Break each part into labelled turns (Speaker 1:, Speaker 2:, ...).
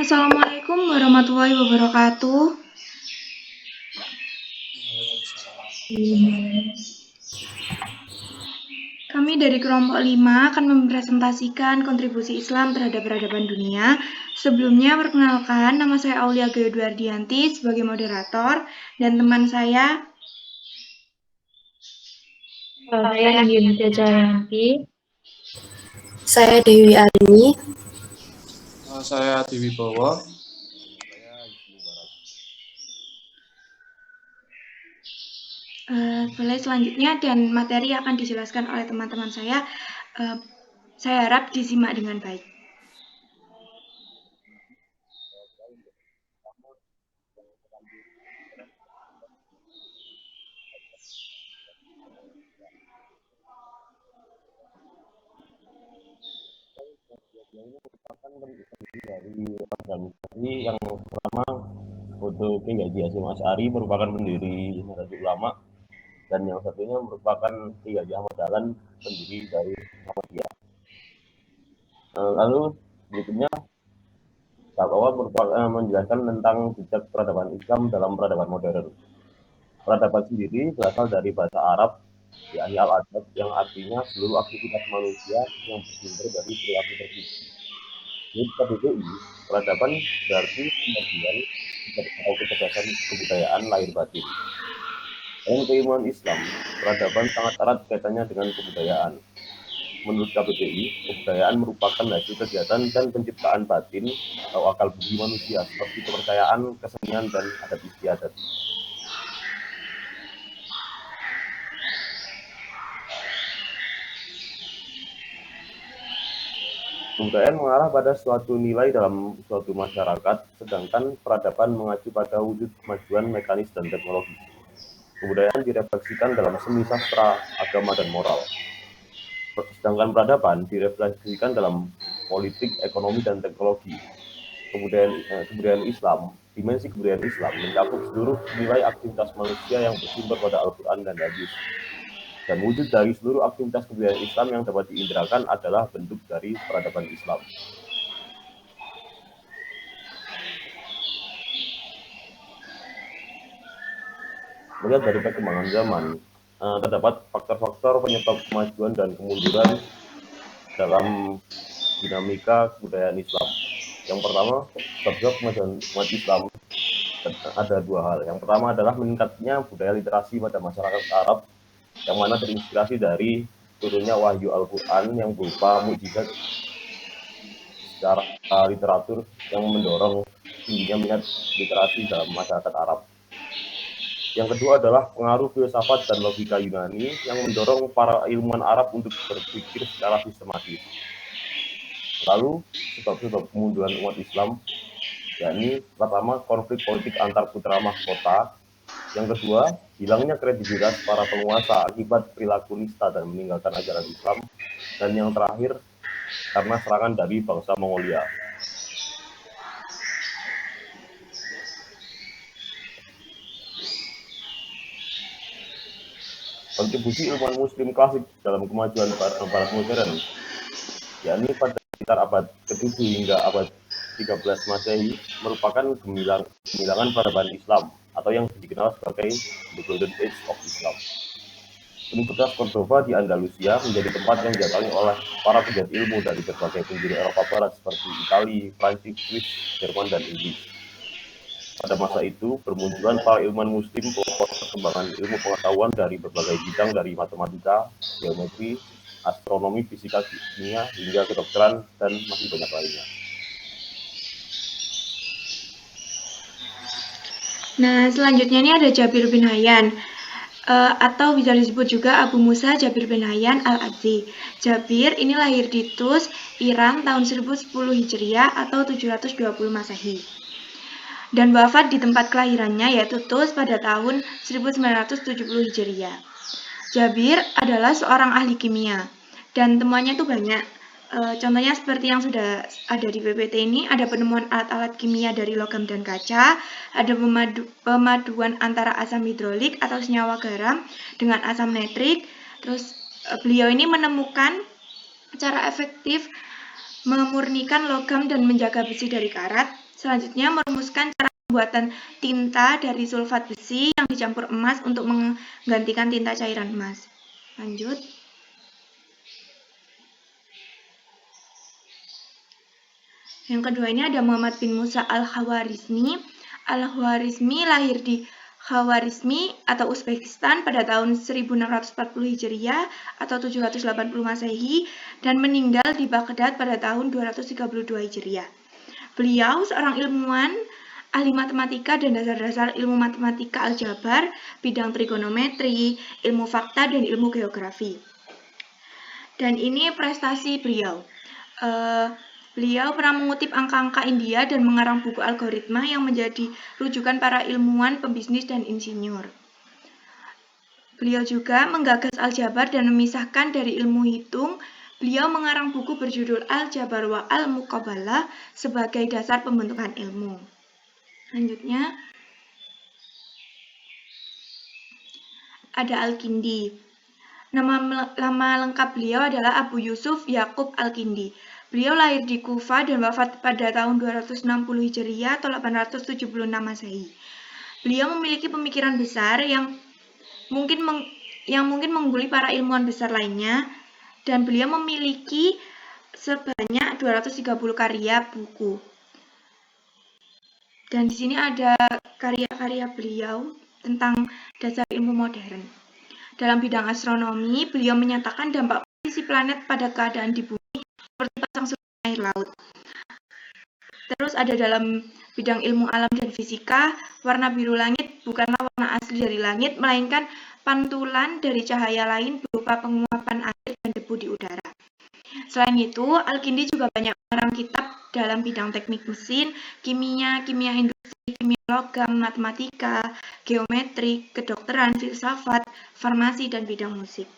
Speaker 1: Assalamualaikum warahmatullahi wabarakatuh. Kami dari kelompok 5 akan mempresentasikan kontribusi Islam terhadap peradaban dunia. Sebelumnya, perkenalkan, nama saya Aulia Geodwardianti sebagai moderator, dan teman saya.
Speaker 2: Saya Nindita Jayanti.
Speaker 3: Saya Dewi Arini.
Speaker 4: Saya Dewi Bowo.
Speaker 1: Slide selanjutnya dan materi akan dijelaskan oleh teman-teman saya. Saya harap disimak dengan baik.
Speaker 5: Dari organisasi yang pertama untuk Kiai Haji Hasyim Asy'ari merupakan pendiri Nahdlatul Ulama, dan yang satunya merupakan Kiai Haji Ahmad Dahlan, pendiri dari Muhammadiyah. Lalu berikutnya Pak Awal menjelaskan tentang jejak peradaban Islam dalam peradaban modern. Peradaban sendiri berasal dari bahasa Arab, yakni al-adab, yang artinya seluruh aktivitas manusia yang bersumber dari perilaku tertentu. Menurut KBBI, peradaban berarti kemajuan atau kecerdasan kebudayaan lahir batin. Dalam keilmuan Islam, peradaban sangat erat kaitannya dengan kebudayaan. Menurut KBBI, kebudayaan merupakan hasil kegiatan dan penciptaan batin atau akal budi manusia seperti kepercayaan, kesenian, dan adat istiadat. Kebudayaan mengarah pada suatu nilai dalam suatu masyarakat, sedangkan peradaban mengacu pada wujud kemajuan mekanis dan teknologi. Kebudayaan direfleksikan dalam seni sastra, agama, dan moral. Sedangkan peradaban direfleksikan dalam politik, ekonomi, dan teknologi. Kebudayaan Islam, dimensi kebudayaan Islam mencakup seluruh nilai aktivitas manusia yang bersumber pada Al-Quran dan Hadis. Dan wujud dari seluruh aktivitas kebudayaan Islam yang dapat diinderakan adalah bentuk dari peradaban Islam. Melihat dari perkembangan zaman, terdapat faktor-faktor penyebab kemajuan dan kemunduran dalam dinamika kebudayaan Islam. Yang pertama, sebab kemajuan umat Islam ada dua hal. Yang pertama adalah meningkatnya budaya literasi pada masyarakat Arab, yang mana terinspirasi dari turunnya wahyu Al-Quran yang berupa mukjizat secara literatur yang mendorong tingginya minat literasi dalam masyarakat Arab. Yang kedua adalah pengaruh filsafat dan logika Yunani yang mendorong para ilmuwan Arab untuk berpikir secara sistematis. Lalu, sebab-sebab kemunduran umat Islam, yakni pertama konflik politik antar putra mahkota, yang kedua hilangnya kredibilitas para penguasa akibat perilaku nista dan meninggalkan ajaran Islam, dan yang terakhir karena serangan dari bangsa Mongolia. Kontribusi ilmuwan Muslim klasik dalam kemajuan Barat modern, yakni pada sekitar abad ke-7 hingga abad 13 Masehi, merupakan gemilangan peradaban Islam atau yang dikenal sebagai The Golden Age of Islam. Universitas Cordova di Andalusia menjadi tempat yang didatangi oleh para pegiat ilmu dari berbagai penjuru Eropa Barat seperti Italia, Prancis, Swiss, Jerman, dan Inggris. Pada masa itu, bermunculan para ilmuwan Muslim pelopor perkembangan ilmu pengetahuan dari berbagai bidang dari matematika, geometri, astronomi, fisika, kimia, hingga kedokteran, dan masih banyak lainnya.
Speaker 1: Nah, selanjutnya ini ada Jabir bin Hayyan, atau bisa disebut juga Abu Musa Jabir bin Hayyan al-Azzi. Jabir ini lahir di Tus, Iran tahun 1010 Hijriah atau 720 Masehi. Dan wafat di tempat kelahirannya yaitu Tus pada tahun 1970 Hijriah. Jabir adalah seorang ahli kimia dan temuannya itu banyak. Contohnya seperti yang sudah ada di PPT ini, ada penemuan alat-alat kimia dari logam dan kaca, ada pemaduan antara asam hidrolik atau senyawa garam dengan asam netrik. Terus beliau ini menemukan cara efektif memurnikan logam dan menjaga besi dari karat. Selanjutnya merumuskan cara pembuatan tinta dari sulfat besi yang dicampur emas untuk menggantikan tinta cairan emas. Lanjut. Yang kedua ini ada Muhammad bin Musa al-Khwarizmi. Al-Khwarizmi lahir di Khwarizmi atau Uzbekistan pada tahun 1640 Hijriah atau 780 Masehi dan meninggal di Baghdad pada tahun 232 Hijriah. Beliau seorang ilmuwan, ahli matematika dan dasar-dasar ilmu matematika aljabar, bidang trigonometri, ilmu fakta, dan ilmu geografi. Dan ini prestasi beliau. Beliau pernah mengutip angka-angka India dan mengarang buku algoritma yang menjadi rujukan para ilmuwan, pembisnis, dan insinyur. Beliau juga menggagas aljabar dan memisahkan dari ilmu hitung. Beliau mengarang buku berjudul Al-Jabar wa Al-Muqabalah sebagai dasar pembentukan ilmu. Selanjutnya, ada Al-Kindi. Nama lengkap beliau adalah Abu Yusuf Yakub Al-Kindi. Beliau lahir di Kufa dan wafat pada tahun 260 Hijriah atau 876 Masehi. Beliau memiliki pemikiran besar yang mungkin mengungguli para ilmuwan besar lainnya, dan beliau memiliki sebanyak 230 karya buku. Dan di sini ada karya-karya beliau tentang dasar ilmu modern. Dalam bidang astronomi, beliau menyatakan dampak posisi planet pada keadaan di bumi seperti pasang surut air laut. Terus ada dalam bidang ilmu alam dan fisika, warna biru langit bukanlah warna asli dari langit, melainkan pantulan dari cahaya lain berupa penguapan air dan debu di udara. Selain itu, Al-Kindi juga banyak mengarang kitab dalam bidang teknik mesin, kimia industri, kimia logam, matematika, geometri, kedokteran, filsafat, farmasi, dan bidang musik.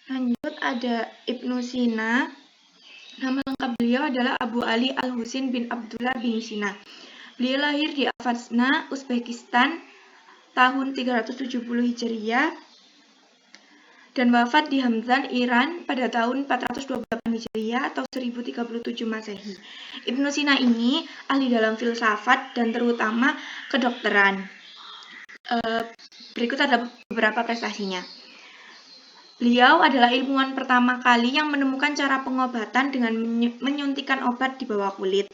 Speaker 1: Lanjut ada Ibnu Sina. Nama lengkap beliau adalah Abu Ali Al-Husin bin Abdullah bin Sina. Beliau lahir di Avatsna, Uzbekistan tahun 370 Hijriah dan wafat di Hamzan, Iran pada tahun 428 Hijriah atau 1037 Masehi. Ibnu Sina ini ahli dalam filsafat dan terutama kedokteran. Berikut ada beberapa prestasinya. Beliau adalah ilmuwan pertama kali yang menemukan cara pengobatan dengan menyuntikkan obat di bawah kulit.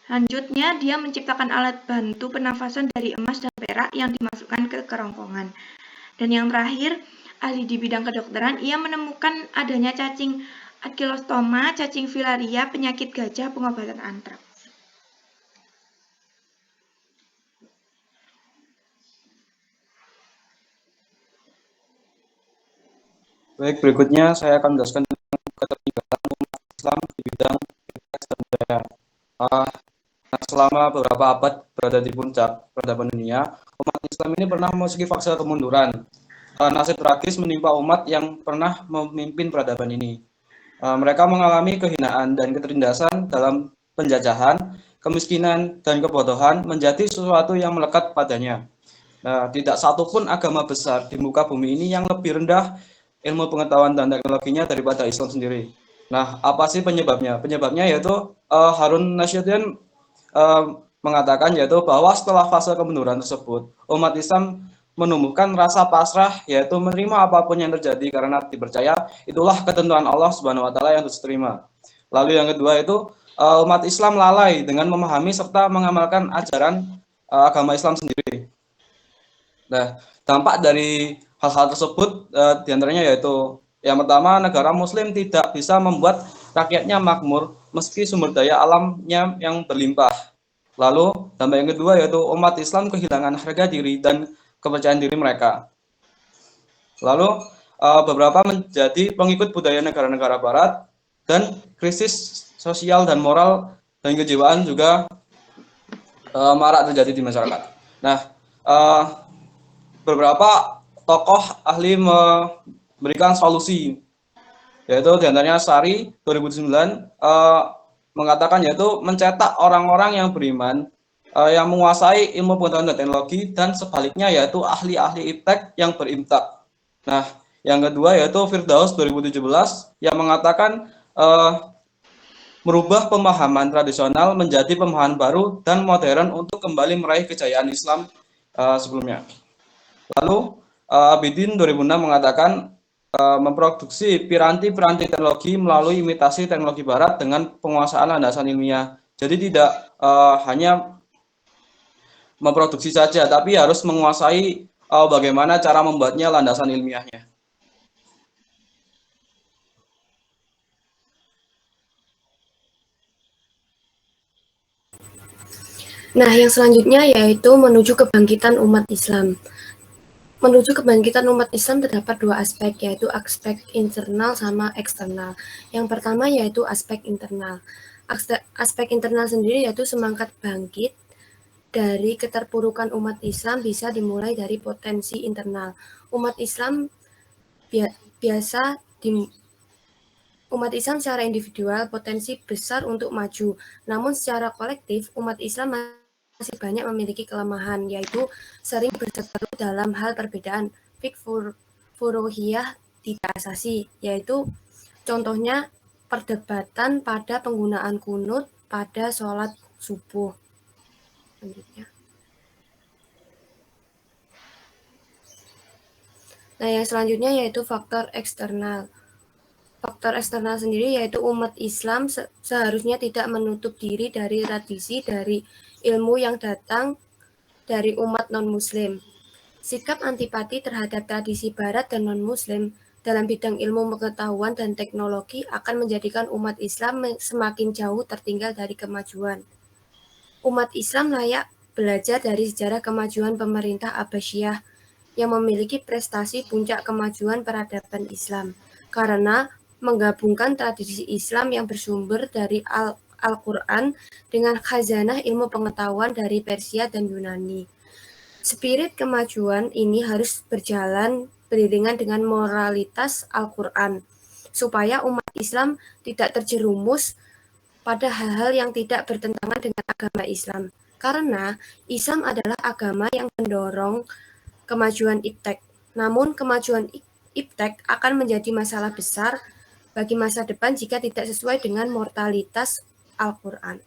Speaker 1: Selanjutnya, dia menciptakan alat bantu pernafasan dari emas dan perak yang dimasukkan ke kerongkongan. Dan yang terakhir, ahli di bidang kedokteran, ia menemukan adanya cacing ankylostoma, cacing filaria, penyakit gajah, pengobatan antraks.
Speaker 4: Baik, berikutnya saya akan menjelaskan tentang keterlibatan umat Islam di bidang pilpres dan budaya. Selama beberapa abad berada di puncak peradaban dunia, umat Islam ini pernah memasuki fase kemunduran. Nasib tragis menimpa umat yang pernah memimpin peradaban ini. Mereka mengalami kehinaan dan ketertindasan dalam penjajahan, kemiskinan, dan kebodohan menjadi sesuatu yang melekat padanya. Tidak satupun agama besar di muka bumi ini yang lebih rendah ilmu pengetahuan dan teknologinya daripada Islam sendiri. Nah, apa sih penyebabnya? Penyebabnya yaitu Harun Nasution mengatakan yaitu bahwa setelah fase kemunduran tersebut, umat Islam menumbuhkan rasa pasrah, yaitu menerima apapun yang terjadi karena dipercaya itulah ketentuan Allah Subhanahu wa taala yang harus diterima. Lalu yang kedua itu umat Islam lalai dengan memahami serta mengamalkan ajaran agama Islam sendiri. Nah, dampak dari hal-hal tersebut diantaranya yaitu yang pertama, negara muslim tidak bisa membuat rakyatnya makmur meski sumber daya alamnya yang berlimpah. Lalu dampak yang kedua yaitu umat Islam kehilangan harga diri dan kepercayaan diri mereka. Lalu beberapa menjadi pengikut budaya negara-negara barat dan krisis sosial dan moral dan kejiwaan juga marak terjadi di masyarakat. Nah, beberapa tokoh ahli memberikan solusi, yaitu diantaranya Sari 2009 mengatakan yaitu mencetak orang-orang yang beriman yang menguasai ilmu pengetahuan dan teknologi, dan sebaliknya yaitu ahli-ahli iptek yang berimtak. Nah, Yang kedua yaitu Firdaus 2017 yang mengatakan merubah pemahaman tradisional menjadi pemahaman baru dan modern untuk kembali meraih kejayaan Islam sebelumnya. Lalu Abidin 2006 mengatakan memproduksi piranti-piranti teknologi melalui imitasi teknologi barat dengan penguasaan landasan ilmiah. Jadi tidak hanya memproduksi saja, tapi harus menguasai bagaimana cara membuatnya landasan ilmiahnya.
Speaker 3: Nah, yang selanjutnya yaitu menuju kebangkitan umat Islam. Menuju kebangkitan umat Islam terdapat dua aspek, yaitu aspek internal sama eksternal. Yang pertama yaitu aspek internal. Aspek internal sendiri yaitu semangat bangkit dari keterpurukan umat Islam bisa dimulai dari potensi internal. Umat Islam secara individual potensi besar untuk maju, namun secara kolektif umat Islam masih banyak memiliki kelemahan, yaitu sering berseteru dalam hal perbedaan fikih furu'iyah tidak asasi, yaitu contohnya perdebatan pada penggunaan kunut pada sholat subuh. Nah, yang selanjutnya yaitu faktor eksternal. Faktor eksternal sendiri yaitu umat Islam seharusnya tidak menutup diri dari tradisi dari ilmu yang datang dari umat non-muslim. Sikap antipati terhadap tradisi barat dan non-muslim dalam bidang ilmu pengetahuan dan teknologi akan menjadikan umat Islam semakin jauh tertinggal dari kemajuan. Umat Islam layak belajar dari sejarah kemajuan pemerintah Abbasiyah yang memiliki prestasi puncak kemajuan peradaban Islam, karena menggabungkan tradisi Islam yang bersumber dari Al-Quran dengan khazanah ilmu pengetahuan dari Persia dan Yunani. Spirit kemajuan ini harus berjalan beriringan dengan moralitas Al-Quran, supaya umat Islam tidak terjerumus pada hal-hal yang tidak bertentangan dengan agama Islam. Karena Islam adalah agama yang mendorong kemajuan iptek. Namun kemajuan iptek akan menjadi masalah besar bagi masa depan jika tidak sesuai dengan moralitas Al-Quran.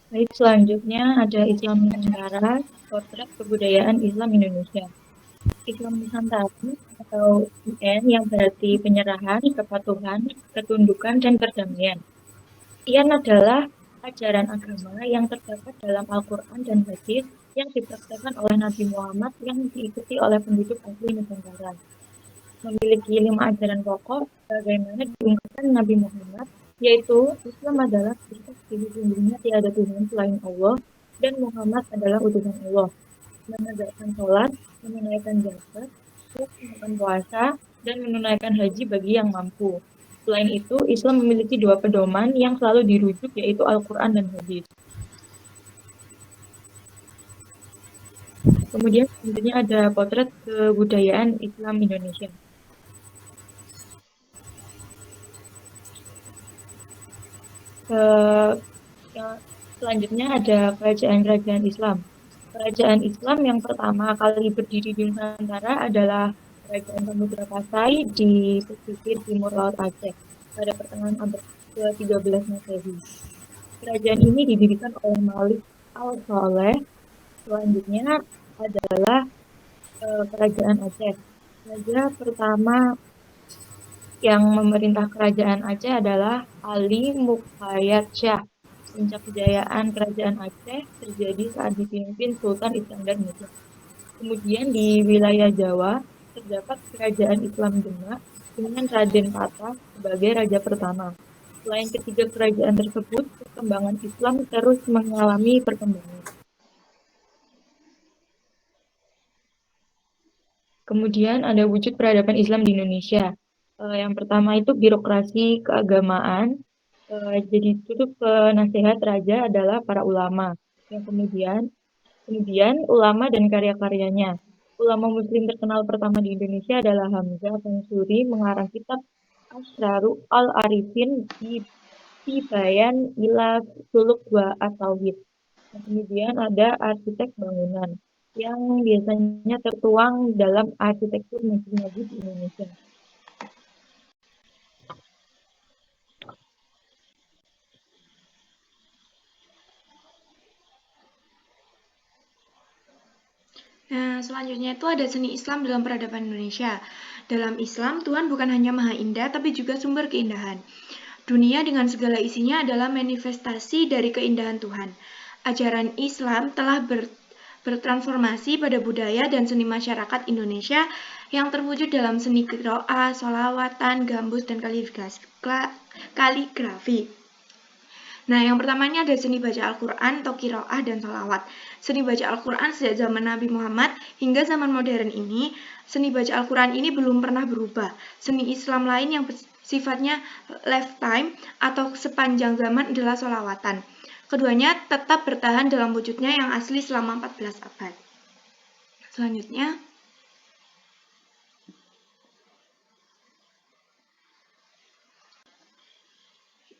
Speaker 2: Baik, selanjutnya ada Islam Nusantara, potret kebudayaan Islam Indonesia. Islam Nusantara atau IN yang berarti penyerahan, kepatuhan, ketundukan, dan perdamaian. IN adalah ajaran agama yang terdapat dalam Al-Quran dan Hadis yang dipraktikkan oleh Nabi Muhammad yang diikuti oleh penduduk asli Nusantara. Memiliki 5 ajaran pokok bagaimana diungkapkan Nabi Muhammad, yaitu Islam adalah bersaksi sesungguhnya tiada Tuhan selain Allah dan Muhammad adalah utusan Allah. Menegakkan sholat, menunaikan zakat, menunaikan puasa, dan menunaikan haji bagi yang mampu. Selain itu, Islam memiliki 2 pedoman yang selalu dirujuk, yaitu Al-Quran dan Hadis. Kemudian selanjutnya ada potret kebudayaan Islam Indonesia. Selanjutnya ada kerajaan-kerajaan Islam. Kerajaan Islam yang pertama kali berdiri di Nusantara adalah Kerajaan Samudra Pasai di pesisir timur Laut Aceh pada pertengahan abad ke-13 Masehi. Kerajaan ini didirikan oleh Malik Al-Saleh. Selanjutnya adalah Kerajaan Aceh. Raja pertama yang memerintah Kerajaan Aceh adalah Ali Muqayyad Shah. Puncak kejayaan Kerajaan Aceh terjadi saat dipimpin Sultan Iskandar Muda. Kemudian di wilayah Jawa terdapat Kerajaan Islam Demak dengan Raden Patah sebagai raja pertama. Selain ketiga kerajaan tersebut, perkembangan Islam terus mengalami perkembangan. Kemudian ada wujud peradaban Islam di Indonesia. Yang pertama itu birokrasi keagamaan. Jadi tutup penasehat raja adalah para ulama. Yang kemudian ulama dan karya-karyanya. Ulama muslim terkenal pertama di Indonesia adalah Hamzah Pansuri mengarang kitab Asraru Al-Arifin di seperti Bayan, Ilaf, Suluk, Wa, atau Tauhid. Kemudian ada arsitek bangunan yang biasanya tertuang dalam arsitektur masjid-masjid di Indonesia.
Speaker 1: Nah, selanjutnya itu ada seni Islam dalam peradaban Indonesia. Dalam Islam, Tuhan bukan hanya Maha Indah, tapi juga sumber keindahan. Dunia dengan segala isinya adalah manifestasi dari keindahan Tuhan. Ajaran Islam telah bertransformasi pada budaya dan seni masyarakat Indonesia yang terwujud dalam seni qiraah, sholawatan, gambus, dan kaligrafi. Nah, yang pertamanya ada seni baca Al-Quran atau qiraah dan sholawat. Seni baca Al-Quran sejak zaman Nabi Muhammad hingga zaman modern ini, seni baca Al-Quran ini belum pernah berubah. Seni Islam lain yang sifatnya lifetime atau sepanjang zaman adalah sholawatan. Keduanya tetap bertahan dalam wujudnya yang asli selama 14 abad. Selanjutnya,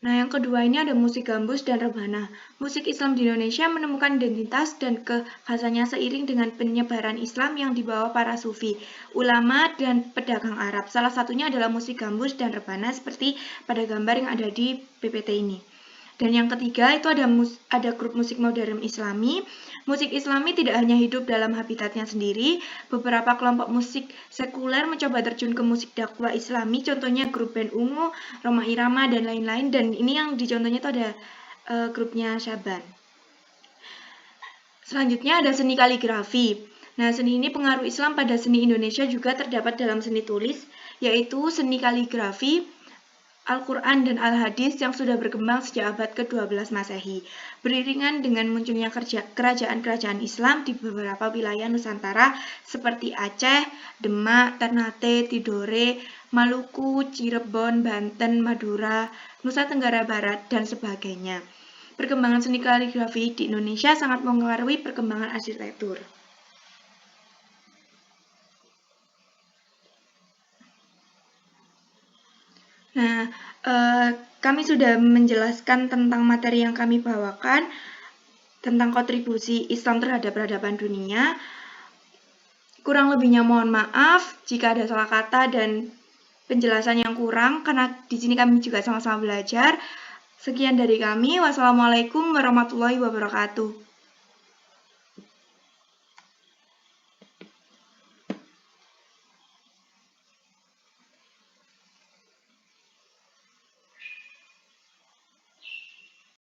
Speaker 1: nah, yang kedua ini ada musik gambus dan rebana. Musik Islam di Indonesia menemukan identitas dan kekhasannya seiring dengan penyebaran Islam yang dibawa para sufi, ulama, dan pedagang Arab. Salah satunya adalah musik gambus dan rebana seperti pada gambar yang ada di PPT ini. Dan yang ketiga itu ada grup musik modern Islami. Musik Islami tidak hanya hidup dalam habitatnya sendiri, beberapa kelompok musik sekuler mencoba terjun ke musik dakwah Islami, contohnya grup band Ungu, Roma Irama, dan lain-lain. Dan ini yang dicontohnya itu ada grupnya Syaban. Selanjutnya ada seni kaligrafi. Nah, seni ini pengaruh Islam pada seni Indonesia juga terdapat dalam seni tulis, yaitu seni kaligrafi, Al-Quran dan Al-Hadis yang sudah berkembang sejak abad ke-12 Masehi. Beriringan dengan munculnya kerajaan-kerajaan Islam di beberapa wilayah Nusantara seperti Aceh, Demak, Ternate, Tidore, Maluku, Cirebon, Banten, Madura, Nusa Tenggara Barat, dan sebagainya. Perkembangan seni kaligrafi di Indonesia sangat mempengaruhi perkembangan arsitektur. Nah, kami sudah menjelaskan tentang materi yang kami bawakan, tentang kontribusi Islam terhadap peradaban dunia. Kurang lebihnya mohon maaf jika ada salah kata dan penjelasan yang kurang, karena di sini kami juga sama-sama belajar. Sekian dari kami. Wassalamualaikum warahmatullahi wabarakatuh.